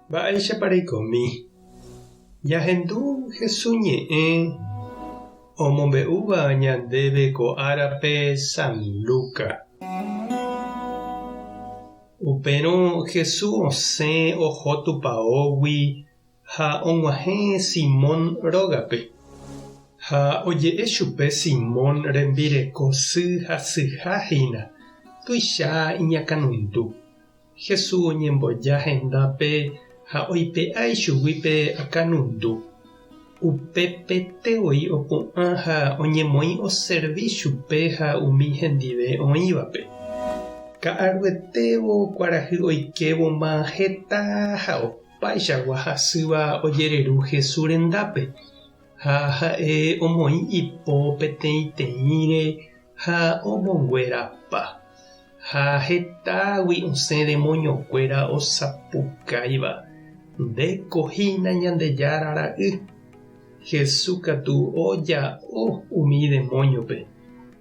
Mba'éicha reikomi. Jahendu Jesús ñe'ẽ omombe'úva ñandéve ko árape San Luka. Upérõ Jesús osẽ oho tupaógui ha og̃uahẽ Simón rógape. Ha oje'e chupe Simón rembireko sy hasyhahína tuicha iñakãnundu. Jesús oñemboja hendápe ha oipe'ái chugúipe akãnundu. Upépetevoi opu'ã ha oñemoĩ oservi chupe ha umi hendive oĩvape. Ka'aruetévo kuarahy oikevoma heta ha opaichagua hasýva ojereru Jesús rendápe. Ha ha'e omoĩ ipo peteĩteĩre ha omonguerapa. Ha hetágui osẽ demoñokuéra osapukáiva. Ndekohína Ñandejára ra'y. Jesús katu oja'o umi demóñope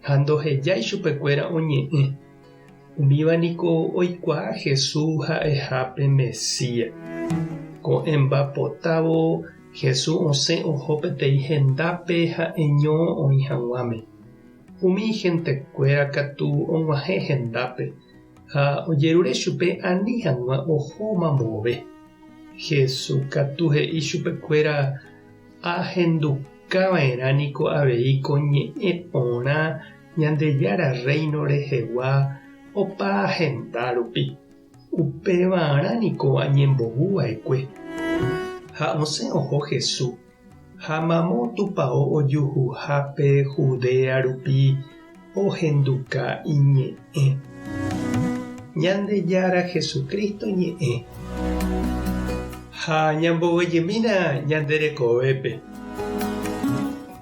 ha ndohejái chupekuéra oñe'ẽ. Umívaniko oikuaa Jesús ha'ehápe Mesías. Ko'ẽmbapotávo Jesús osẽ oho peteĩ hendápe ha'eño oĩ hag̃uáme. Umi hentekuéra katu og̃uahẽ hendápe ha ojerure chupe ani hag̃ua ohóma mbove. Jesús katu he'i chupekuéra ahendukava'erãniko avei ko ñe'ẽ porã Ñandejára reino rehegua opa henda rupi. Upevarãniko añembohuva'ekue. Ha osẽ oho Jesús ha mamo tupão ojuhuhápe Judea rupi ohenduka iñe'ẽ. Ñandejára Jesucristo ñe'ẽ. Ha ñambovejemína ñanderekovépe.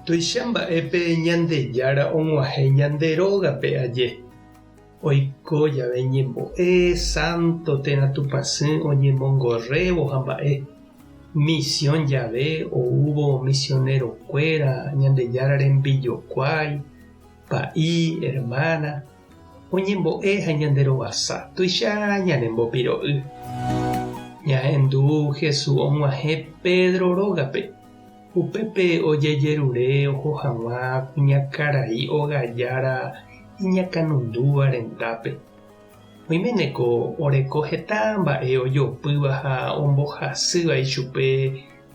Tuicha mba'épe Ñandejára og̃uahẽ ñande rógape aje. Oiko jave ñembo'e santo térã tupãsy oñemongorrévo ha mba'e. Misión jave oúvo misionerokuéra Ñandejára rembijokuái, pa'i, hermana. Oñembo'e ha ñanderovasa. Tuicha ñanembopiro'y. Ñahendu Jesús og̃uahẽ Pedro rógape. Upépe ojejerure oho hag̃ua kuñakarai ogajára iñakãnundúva rendápe. Oiméneko oreko heta mba'e ojopýva ha ombohasýva ichupe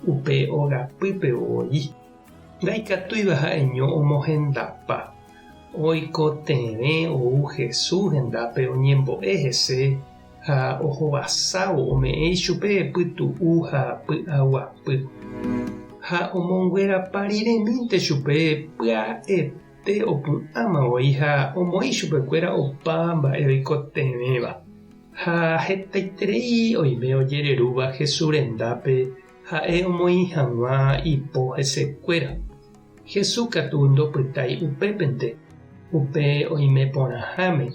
upe ogapýpe voi. Ndaikatúiva ha'eño omohendápa. Oikotevẽ ou Jesús hendápe oñembo'e hese ha ohovasávo ome'ẽ ichupe pytu'u ha py'aguapy. Ha omonguerapa riremínte chupe pya'ete opu'ãmavoi ha omoĩ chupekuéra opa mba'e oikotevéva. Ha hetaiterei oime ojererúva Jesús rendápe ha'e omoĩ hag̃ua ipo hesekuéra. Jesús katu ndopytái upépente. Upe oime porãháme.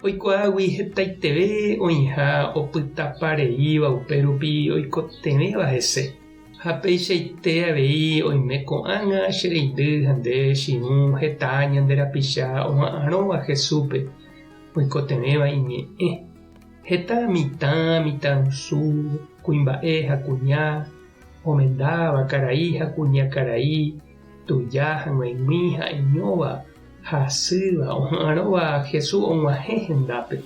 Oikuaágui hetaiteve oĩha opytapareíva upe rupi oikotevéva hese. Ha peichaite avei oime ko'ág̃a che reindy ha nde chiũ heta ñanderapicha oha'ãrõva Jesúspe oikotevéva iñe'ẽ. Heta mitãrusu, kuimba'e ha kuña, omendáva karai ha kuña karai, tuja ha g̃uaig̃ui ha'eñóva hasýva oha'ãrõva Jesús og̃uahẽ hendápe.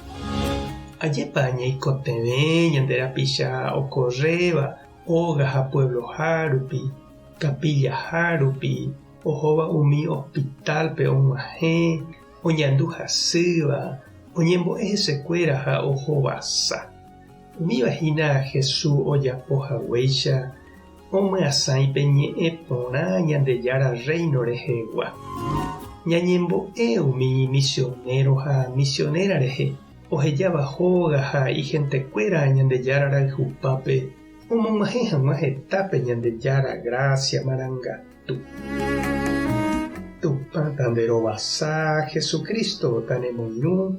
Ajépa ñaikotevé ñanderapicha okorréva óga ha puebloha rupi, kapillaha rupi, ohóva umi hospitalpe og̃uahẽ, oñandu hasýva, oñembo'e hesekuéra ha ohovasa. Umívahína Jesús ojapohaguéicha omyasãipe ñe'ẽ porã Ñandejára reino rehegua. Ñañembo'e umi misionero ha misionera rehe. Ohejava hóga ha ihentekuéra Ñandejára rayhupápe omog̃uahẽ hag̃ua hetápe Ñandejára gracia marangatu. Tupã tanderovasa Jesucristo tanemoirũ,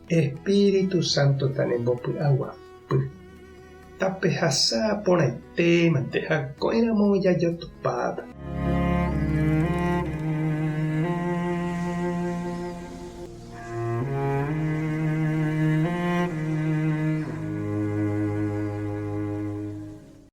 Espíritu Santo tanembopy'aguapy. Tapehasa porãitémante ha ko'ẽramo jajotopáta.